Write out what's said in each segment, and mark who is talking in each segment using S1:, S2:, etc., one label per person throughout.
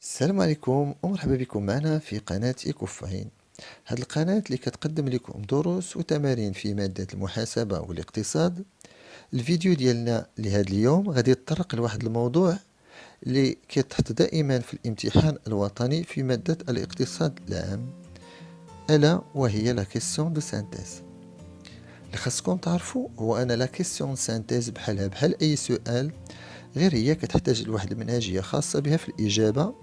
S1: السلام عليكم ومرحبا بكم معنا في قناة إيكوفاين. هذه القناة اللي كتقدم لكم دروس وتمارين في مادة المحاسبة والاقتصاد. الفيديو ديالنا لهذا اليوم غادي يتطرق لواحد الموضوع اللي كيتحط دائما في الامتحان الوطني في مادة الاقتصاد العام، ألا وهي لا كيسيون دو سانتيز. اللي خاصكم تعرفوا هو أن لا كيسيون سانتيز بحال أي سؤال، غير هي كتحتاج لواحد المنهجية خاصة بها في الإجابة.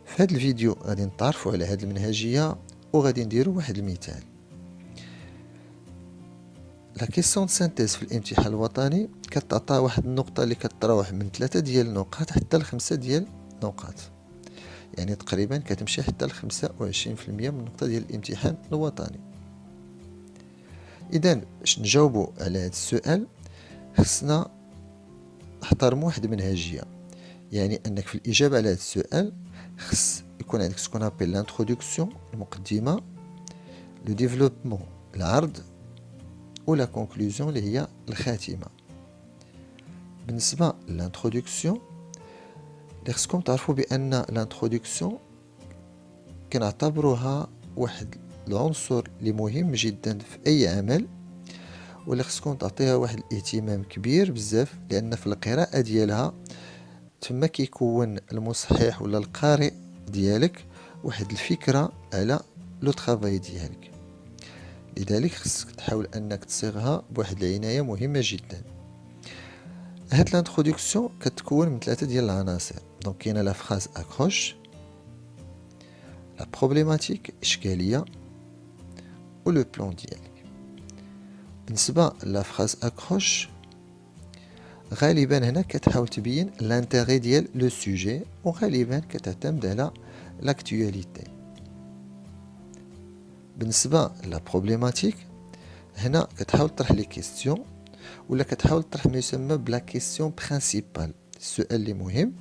S1: في هذا الفيديو غادي نتعرفوا على هذه المنهجية وغادي نديروا واحد المثال. لا كيسيون سانتيز في الامتحان الوطني كتعطى واحد النقطة اللي كتراوح من 3 ديال النقاط حتى ل 5 ديال النقاط، يعني تقريبا كتمشي حتى ل 25% من النقطة ديال الامتحان الوطني. إذا باش نجاوبوا على هذا السؤال خصنا نحترموا واحد المنهجية، يعني أنك في الإجابة على هذا السؤال خص يكون عندك سكون أبيل لانترودكسيون المقدمة، لو ديفلوبمون العرض، ولا كونكلوزيون اللي هي الخاتمة. بالنسبة للانترودكسيون اللي خصكم تعرفوا بأن الانترودكسيون كنعتبروها واحد العنصر اللي مهم جدا في أي عمل، واللي خصكم تعطيها واحد الاهتمام كبير بزاف، لأن في القراءة ديالها تما كيكون المصحح ولا القارئ ديالك واحد الفكرة على لو طرافاي ديالك. لذلك خصك تحاول انك تصيغها بواحد العناية مهمة جدا. هاد الانترودكسيون كتكون من 3 ديال العناصر. دونك كاينه لا فراز اكروش، لا بروبليماتيك اشكالية، و لو بلان ديالك. بالنسبة لا فراز اكروش غالبا هنا كتحاول تبين لانتيغي ديال لو سوجي، وغالبا كتعتمد على لاكتواليتي. بالنسبة لا بروبليماتيك هنا كتحاول تطرح لي كيستيون، ولا كتحاول تطرح ما يسمى بلا كيستيون برينسيبال، السؤال اللي مهم.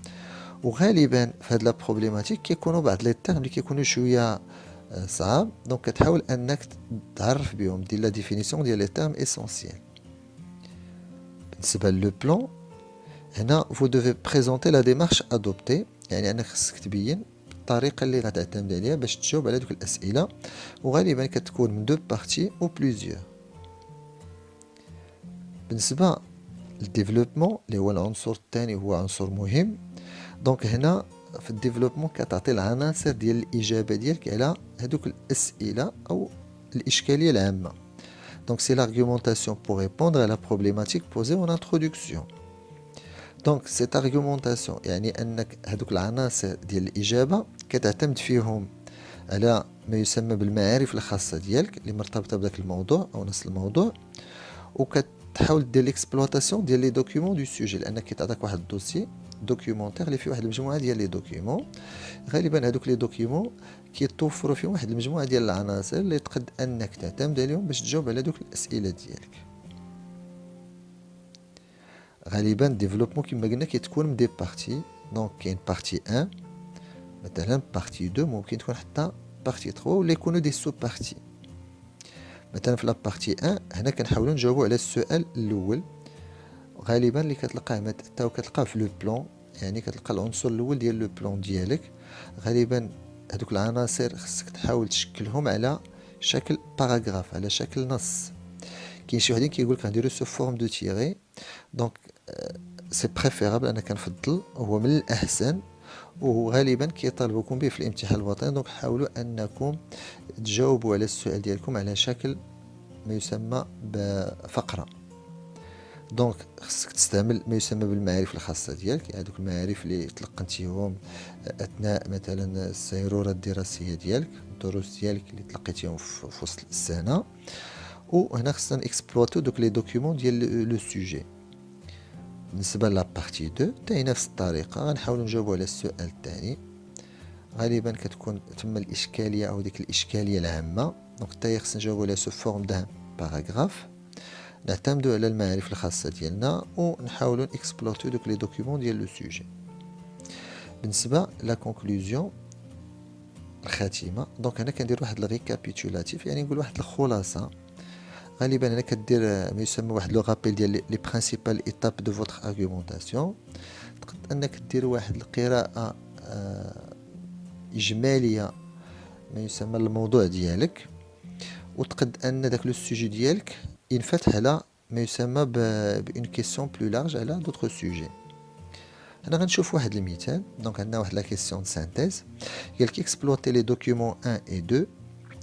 S1: وغالبا في هاد لا بروبليماتيك كيكونوا بعض لي تيرم اللي كيكونوا شويه صعاب، دونك كتحاول انك تعرف بهم، دير لا ديفينيسيون ديال لي تيرم اسونسيال. بالنسبه لو بلان هنا فو دوفي بريزونتي لا ديمارش ادوبتي، يعني انك خصك تبين الطريقه اللي غتعتمد عليها باش تجاوب على دوك الاسئله، وغالبا كتكون من دو بارتي او بليزيور. بالنسبه للديفلوبمون اللي هو العنصر الثاني، هو عنصر مهم. دونك هنا في الديفلوبمون كتعطي العناصر ديال الاجابه ديالك على هذوك الاسئله او الاشكاليه العامه. دونك سي l'argumentation pour répondre à la problématique posée en introduction. دونك سيت argumentation يعني انك هذوك العناصر ديال الاجابه كتعتمد فيهم على ما يسمى بالمعارف الخاصه ديالك اللي مرتبطه بداك الموضوع او نفس الموضوع، وكتحاول دير ليكسبلوطاسيون ديال لي دوكيومون دو سوجي، لانك كيتعطيك واحد الدوسي دوكيومونتير اللي فيه واحد المجموعه ديال لي دوكيومون. غالبا هذوك لي دوكيومون كيتوفروا فيهم واحد المجموعه ديال العناصر اللي تقد انك تعتمد عليهم باش تجاوب على دوك الاسئله ديالك. غالبا ديفلوبمون كما قلنا كيتكون من دي بارتي. دونك كاين بارتي 1 مثلا، بارتي 2 ممكن تكون حتى بارتي 3، ولا يكونوا دي سو بارتي. مثلا في لابارتي 1 هنا كنحاولوا نجاوبوا على السؤال الاول، غالبا اللي كتلقاه حتى كتلقاه في لو بلان، يعني كتلقى العنصر الاول ديال لو بلان ديالك. غالبا هذوك العناصر خصك تحاول تشكلهم على شكل باراغراف، على شكل نص. كاين شي وحدين كيقول لك نديرو سو فورم دو تيري، دونك سي بريفيرابل، انا كنفضل، هو من الاحسن، وغالبا كيطالبوكم به في الامتحان الوطني. دونك حاولوا انكم تجاوبوا على السؤال ديالكم على شكل ما يسمى بفقره. دونك خصك تستعمل ما يسمى بالمعارف الخاصه ديالك، يعني هذوك المعارف اللي تلقنتيهم اثناء مثلا السيروره الدراسيه ديالك، الدروس ديالك اللي تلقيتيهم في وسط السنه. وهنا خصنا اكسبلواتو دوك لي دوكيومون ديال لو سوجي. بالنسبه لا بارتي 2 حتى نفس الطريقه غنحاولوا نجاوبوا على السؤال الثاني. غالبا كتكون تم الاشكاليه او ديك الاشكاليه العامه، دونك حتى خصنا نجاوبوا على سو فورم دان باراغراف، نعتمدوا على المعارف الخاصه ديالنا ونحاولوا نكسبلوتو دوك لي دوكيومون ديال لو سوجي. بالنسبه لا كونكلوزيون الخاتمه، دونك هنا كندير واحد الريكابيتولاتيف، يعني نقول واحد الخلاصه. غالبا هنا كدير ما يسمى واحد لو رابيل ديال لي برينسيبال ايتاب دو فوتر ارغيومونطاسيون. تقد انك دير واحد القراءه إجمالية ما يسمى الموضوع ديالك، وتقد أن داك لو سوجي ديالك ينفتح على ما يسمى بأون كيسيون بلو لارج على دوطخ سوجي. هنا غنشوف واحد المثال. دونك عندنا واحد لا كيسيون دو سانتيز قالك exploiter les documents 1 et 2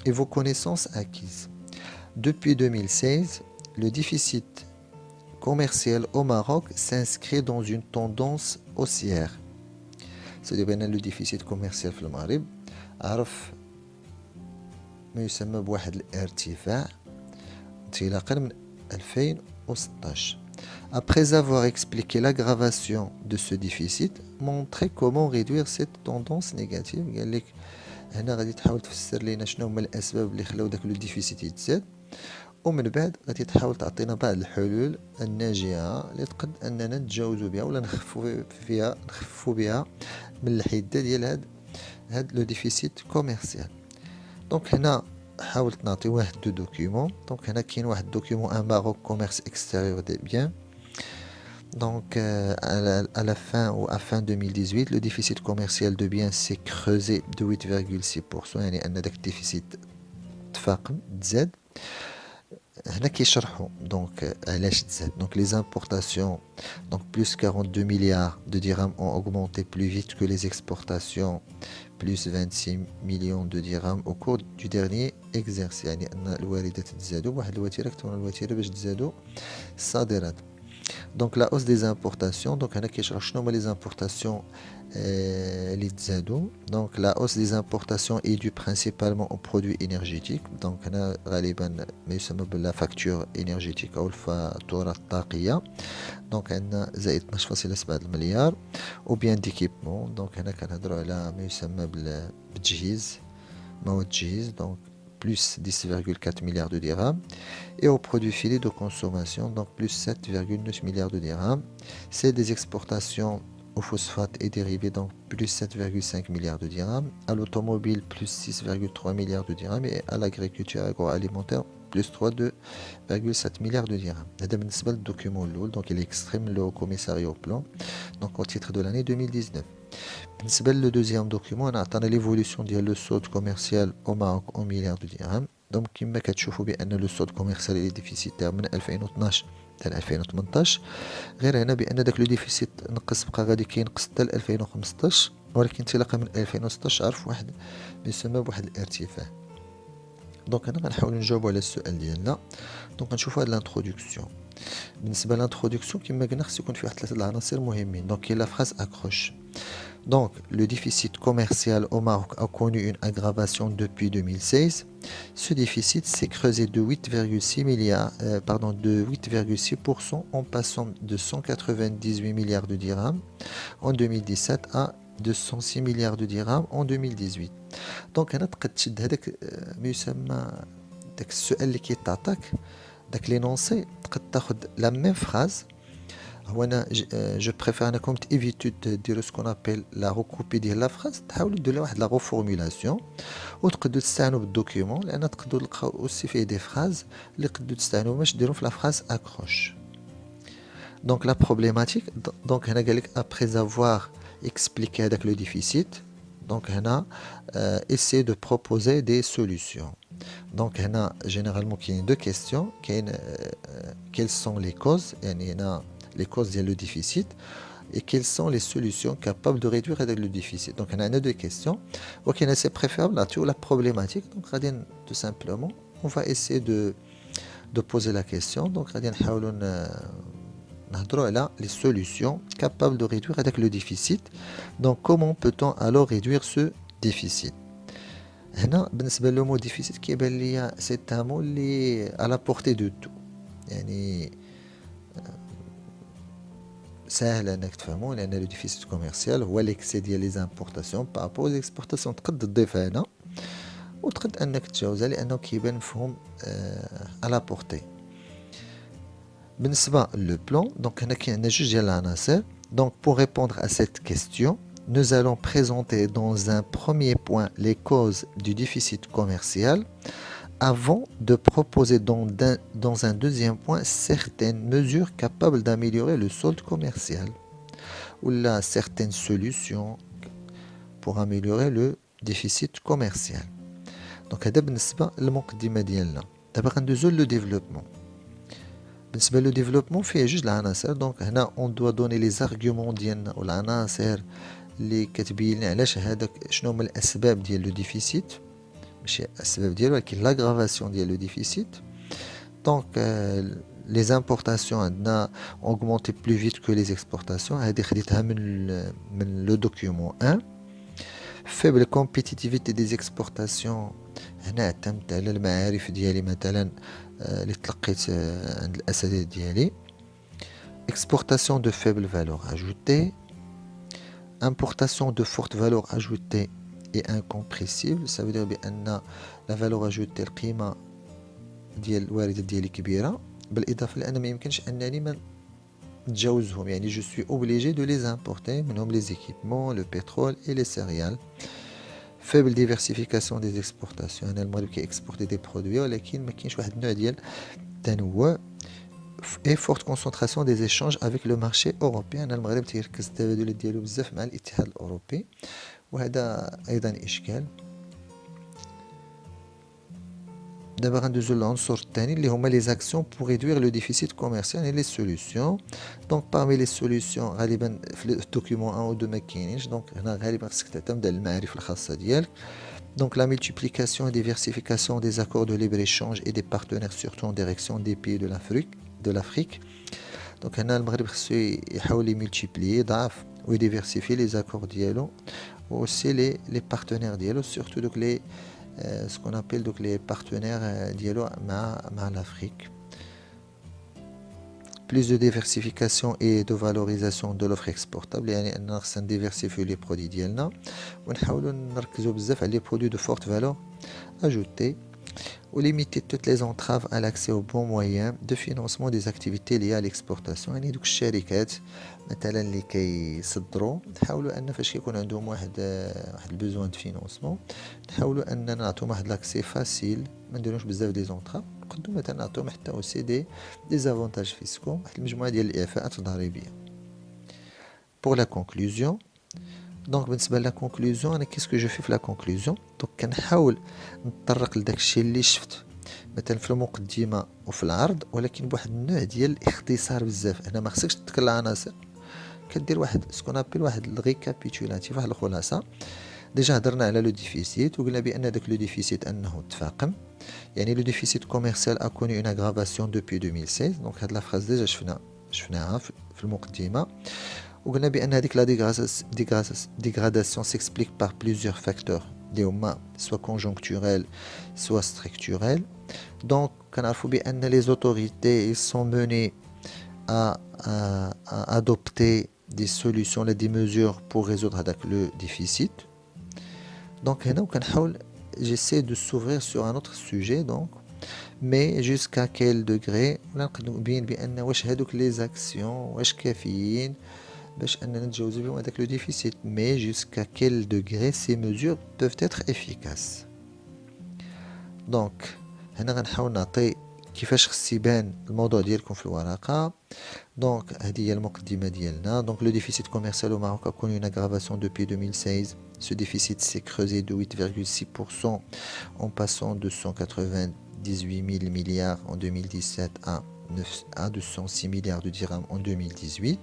S1: et vos connaissances acquises. Depuis 2016, le déficit commercial au Maroc s'inscrit dans une tendance haussière. C'est-à-dire بأن le déficit commercial في المغرب عرف ما يسمى بواحد الارتفاع انطلاقا من 2016. Après avoir expliqué l'aggravation de ce déficit, montrez comment réduire cette tendance négative. قال لك هنا غادي تحاول تفسر لينا شنو هما الاسباب اللي خلاو داك لو ديفيسيت يتزاد، ومن بعد غادي تحاول تعطينا بعض الحلول الناجعه اللي تقد اننا نتجاوزوا بها ولا نخفوا بها من الحده ديال هاد لو ديفيسيت كوميرسيال. دونك هنا حاولت نعطي واحد دو دوكيومون. دونك هنا كاين واحد دوكيومون ان ماروك كوميرس اكستيريور دي بيان. Donc, à la fin ou à fin 2018, le déficit commercial de biens s'est creusé de 8,6%. يعني أن داك الديفيسيت تفاقم تزاد. هنا كيشرحوا دونك علاش تزاد. Donc les importations, donc plus 42 milliards de dirhams ont augmenté plus vite que les exportations, plus 26 millions de dirhams au cours du dernier exercice. يعني أن الواردات تزادوا بواحد الوتيرة أكثر من الوتيرة باش تزادوا الصادرات. Donc la hausse des importations, donc هنا كيشرح شنو هما les importations اللي تزادوا. Donc la hausse des importations est due principalement aux produits énergétiques. Donc هنا غالبا ما يسمى بلا facture énergétique أو الفاتورة الطاقية. Donc عندنا زائد 12.7 مليار ou bien d'équipement. Donc هنا كنهضروا على ما يسمى بالتجهيز، مواد التجهيز. Donc plus 10,4 milliards de dirhams, et aux produits finis de consommation, donc plus 7,9 milliards de dirhams. C'est des exportations aux phosphates et dérivés, donc plus 7,5 milliards de dirhams, à l'automobile plus 6,3 milliards de dirhams, et à l'agriculture agroalimentaire plus 3,7 milliards de dirhams. C'est le document LOL, donc il exprime le commissariat au plan, donc au titre de l'année 2019. Le deuxième document, on a l'évolution du solde commercial au Maroc en milliards de dirhams. Donc, كما كتشوفوا بأن لو solde commercial est déficitaire من 2012 حتى 2018. غير هنا بأن داك لو ديفيسيت نقص بقى غادي كينقص حتى 2015، ولكن انطلاقا من 2016 عرف واحد يسمى بواحد الارتفاع. دونك هنا غنحاولوا نجاوبوا على السؤال ديالنا. دونك غنشوفوا هاد الانترودكسيون. بالنسبه للانترودكسيون كما قلنا خص يكون في واحد ثلاثه العناصر مهمين. دونك كاين لا فراز اكروش. Donc, le déficit commercial au Maroc a connu une aggravation depuis 2016. Ce déficit s'est creusé de 8,6% en passant de 198 milliards de dirhams en 2017 à 206 milliards de dirhams en 2018. Donc, أنا تقد تشد هذاك ما يسمى داك السؤال اللي كيتعطاك داك لينونسي، تقد تاخذ لا ميم فراز. Je préfère انكم تيفيتو ديروا سكون ابل لا روكوبي ديال لا فراز، تحاولوا ديروا واحد لا ريفورمولاسيون وتقدروا تستعانوا بالدوكيومون، لان تقدروا تلقاو اوسي فيه دي فراز اللي تقدروا تستعانوا باش ديروا في لا فراز اكروش. دونك لا بروبليماتيك. دونك هنا قال لك ابري افوار اكسبليكي هذاك لو ديفيسيت، دونك هنا essayez de proposer des solutions. دونك هنا جينيرالمون كاين دو كيستيون. كاين quelles sont les causes، يعني هنا les causes du déficit et quelles sont les solutions capables de réduire le déficit. Donc on a deux questions. Ok, c'est préférable là la problématique. Donc tout simplement on va essayer de poser la question. Donc on les solutions capables de réduire le déficit. Donc comment peut-on alors réduire ce déficit? هنا بالنسبه لو مو ديفيسيت كيبان ليا سي un mot اللي à la portée de tout. يعني سهل انك تفهموا، لان لو ديفيسيت كوميرسيال هو ليكسي ديال لي زامبورطاسيون بارابور لي اكسبورطاسيون. تقد تضيفها هنا وتقد انك تجاوزها لانه كيبان مفهوم على بورتي. بالنسبه لو بلان، دونك هنا كاين عندنا جوج ديال العناصر. دونك pour répondre à cette question, nous allons présenter dans un premier point les causes du déficit commercial avant de proposer dans un deuxième point certaines mesures capables d'améliorer le solde commercial ou là certaines solutions pour améliorer le déficit commercial. Donc هذا بالنسبة للمقدمة ديالنا. دابا غندوزو لو ديفلوبمون. بالنسبة لو ديفلوبمون فيه جوج العناصر. دونك هنا اون دوا دوني لي زارغومون ديالنا والعناصر اللي كتبين لنا علاش هذاك شنو هما الاسباب ديال لو ديفيسيت، ماشي الاسباب ديالو ولكن لاغرافاسيون ديال لو ديفيسيت. دونك لي زامبورطاسيون عندنا اونغمونتي بلو فيت كو لي اكسبورطاسيون، هذه خديتها من لو دوكيومون 1. فيبل كومبيتيتيفيتي دي اكسبورطاسيون، هنا اعتمدت على المعارف ديالي مثلا اللي تلقيت عند الاساتذه ديالي. exportation de faible valeur ajoutée, importation de forte valeur ajoutée et incompressible. Ça veut dire بأن la valeur ajoutée القيمة ديال الواردة ديالي كبيرة، بالإضافة لأن ما يمكنش أنني ما نتجاوزهم، يعني je suis obligé de les importer منهم les équipements, le pétrole et les céréales. Faible diversification des exportations، أنا المغرب كيكسبورتي دي برودوي ولكن ما كاينش واحد النوع ديال التنوع. et forte concentration des échanges avec le marché européen. المغرب تيركز التبادلات ديالو بزاف مع الاتحاد الأوروبي، وهذا أيضا إشكال. دابا غندوزو للعنصر الثاني اللي هما لي زاكسيون بور ريدوير لو ديفيسيت كوميرسيال، يعني لي سوليوشن. دونك بارمي لي سوليوشن غالبا في الدوكيومون 1 و 2 ما كاينينش، دونك هنا غالبا خصك تعتمد على المعارف الخاصه ديالك. Donc la multiplication et diversification des accords de libre-échange et des partenaires surtout en direction des pays de l'Afrique. Donc هنا المغرب خصو يحاول يملتيبلي ضعف ويديفيرسيفي لي زاكور ديالو aussi les partenaires ديالو surtout donc les ce qu'on appelle donc les partenaires ديالو مع l'Afrique. Plus de diversification et de valorisation de l'offre exportable، يعني أننا خصنا نديفيرسيفيو لي برودوي ديالنا ونحاولوا نركزوا بزاف على لي برودوي دو فورت فالور اجوتي. ou limiter toutes les entraves à l'accès aux bons moyens de financement des activités liées à l'exportation. يعني دوك الشركات مثلا اللي كيصدروا نحاولوا ان فاش كيكون عندهم واحد البوزوان دو فينانسمون نحاولوا اننا نعطيهم واحد لاكسي فاسيل، ما نديروش بزاف دي زونطراف، نقدروا مثلا نعطيهم حتى اوسي دي زافونتاج فيسكو، واحد المجموعه ديال الاعفاءات الضريبيه. pour la conclusion. دونك بالنسبه لا كونكلوزيون، انا كيسكو جو في لا كونكلوزيون، دونك كنحاول نتطرق لداك الشيء اللي شفت مثلا في المقدمه وفي العرض، ولكن بواحد النوع ديال الاختصار بزاف. هنا ما خصكش تذكر العناصر، كدير واحد سكون ابيل واحد الريكابيتولاتيف، واحد الخلاصه. ديجا هضرنا على لو ديفيسيت وقلنا بان داك لو ديفيسيت انه تفاقم، يعني لو ديفيسيت كوميرسيال ا كوني اون اغرافاسيون دوبي 2016. دونك هاد لا فراز ديجا شفناها في المقدمه، وقلنا بان هذيك لا dégradation s'explique par plusieurs facteurs اللي هما soit conjoncturels soit structurels. donc كنعرفوا بان les autorités ils sont menés à adopter des solutions là des mesures pour résoudre هذاك le déficit. donc هنا وكنحاول j'essaie de s'ouvrir sur un autre sujet donc mais jusqu'à quel degré ولا نقدر نبين بان واش هذوك les actions واش كافيين باش اننا نتجاوزوا بهم هذاك لو ديفيسيت، mais jusqu'à quel degré ces mesures peuvent être efficaces. دونك هنا غنحاول نعطي كيفاش خص يبان الموضوع ديالكم في الورقه. دونك هذه هي المقدمه ديالنا. دونك لو ديفيسيت كوميرسيال au Maroc a connu une aggravation depuis 2016. Ce déficit s'est creusé de 8,6% en passant de 198 000 milliards en 2017 à 206 milliards de dirhams en 2018.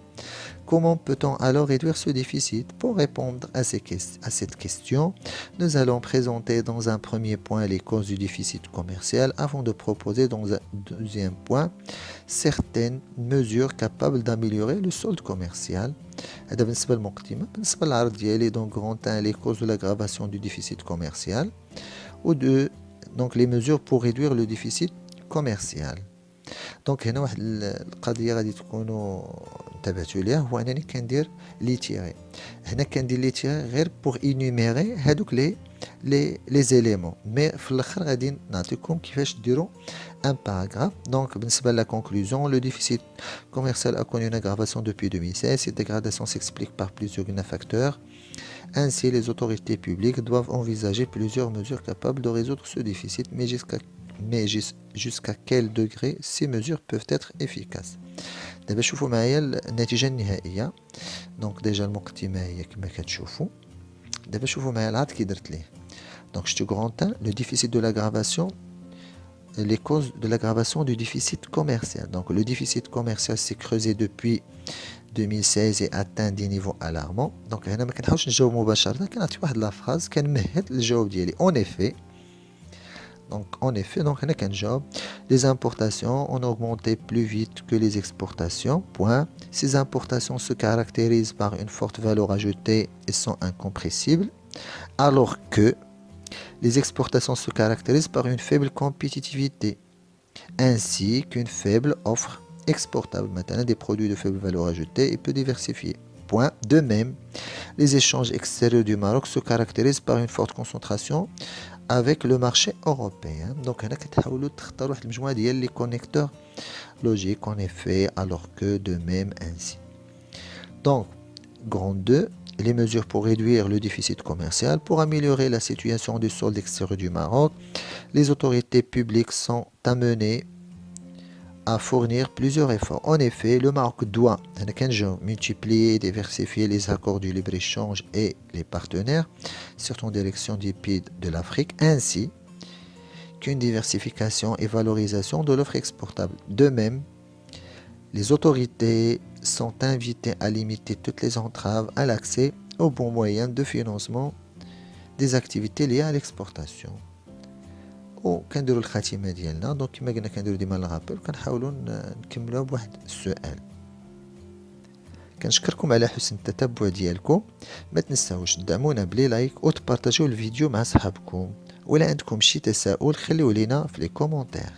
S1: Comment peut-on alors réduire ce déficit? Pour répondre à cette question, nous allons présenter dans un premier point les causes du déficit commercial avant de proposer dans un deuxième point certaines mesures capables d'améliorer le solde commercial. هذا بالنسبة للمقدمة. بالنسبة للعرض ديالي donc grand 1 les causes de l'aggravation du déficit commercial ou 2 donc les mesures pour réduire le déficit commercial. دونك هنا واحد القضيه غادي تكونوا انتبهتوا ليها، هو انني كندير لي تيغي. هنا كندير لي تيغي غير بوغ انيميري هادوك لي زيليمون، مي في الاخر غادي نعطيكم كيفاش ديروا ان باراغراف. دونك بالنسبه لا كونكلوزيون، لو ديفيسيت commercial a connu une aggravation depuis 2016. Cette dégradation s'explique par plusieurs facteurs. Ainsi, les autorités publiques doivent envisager plusieurs mesures capables de résoudre ce déficit, mais jusqu'à quel degré ces mesures peuvent être efficaces. دابا شوفوا معايا النتيجه النهائيه. دونك ديجا المقدمه هي كما كتشوفوا. دابا شوفوا معايا العرض كي درت ليه. Donc je te grand 1, le déficit de l'aggravation, les causes de l'aggravation du déficit commercial. Donc le déficit commercial s'est creusé depuis 2016 et atteint des niveaux alarmants. Donc هنا ما كنحاولش نجاوب مباشرة كنعطي واحد لا فراز كنمهد الجواب ديالي. Donc هنا كنجاوب les importations ont augmenté plus vite que les exportations. Point. Ces importations se caractérisent par une forte valeur ajoutée et sont incompressibles, alors que les exportations se caractérisent par une faible compétitivité, ainsi qu'une faible offre exportable. Maintenant, des produits de faible valeur ajoutée et peu diversifiés. Point. De même, les échanges extérieurs du Maroc se caractérisent par une forte concentration avec le marché européen. Donc, هنا كتحاولوا تختاروا واحد المجموعة ديال les connecteurs logiques en effet, alors que de même ainsi. Donc, grand 2, les mesures pour réduire le déficit commercial. Pour améliorer la situation du solde extérieur du Maroc, les autorités publiques sont amenées à fournir plusieurs efforts. En effet, le Maroc doit multiplier et diversifier les accords du libre-échange et les partenaires, surtout en direction des pays de l'Afrique, ainsi qu'une diversification et valorisation de l'offre exportable. De même, les autorités sont invitées à limiter toutes les entraves à l'accès aux bons moyens de financement des activités liées à l'exportation. وكنديروا الخاتمه ديالنا. دونك كما قلنا كنديروا ديما الغابل وكنحاولوا نكملوها بواحد السؤال. كنشكركم على حسن التتبع ديالكم. ما تنساوش تدعمونا بلي لايك وتبارطاجيو الفيديو مع صحابكم، ولا عندكم شي تساؤل خليوه لينا في لي كومونتير.